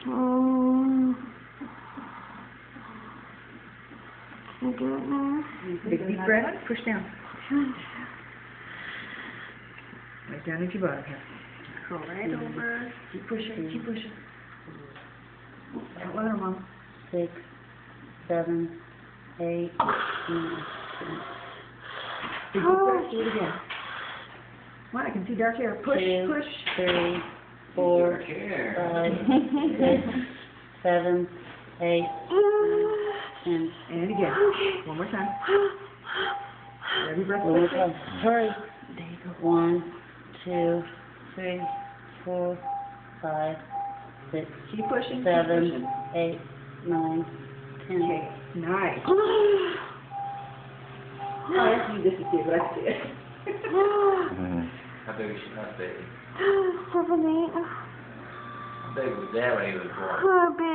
Can I do it now? Big deep breath. Push down. Right down into your bottom here. Roll right over. Keep pushing. Keep pushing. Don't let her, Mom. 6, 7, 8, 9, 10. Big deep breath. Do it again. Come on, I can see dark hair. Push, 2, push. 3, 4, 5, 6, 7, 8, 10. And again. One more time. Every breath. One more quickly. time. Hurry. There you go. 1, 2, 3, 4, 5, 6, Keep pushing. Keep 7, pushing. 8, 9, 10. Okay. Nice. I have to do this to see it, but I see it. How big is she? How big? 7, 8. How big was that when he was born? Oh, big.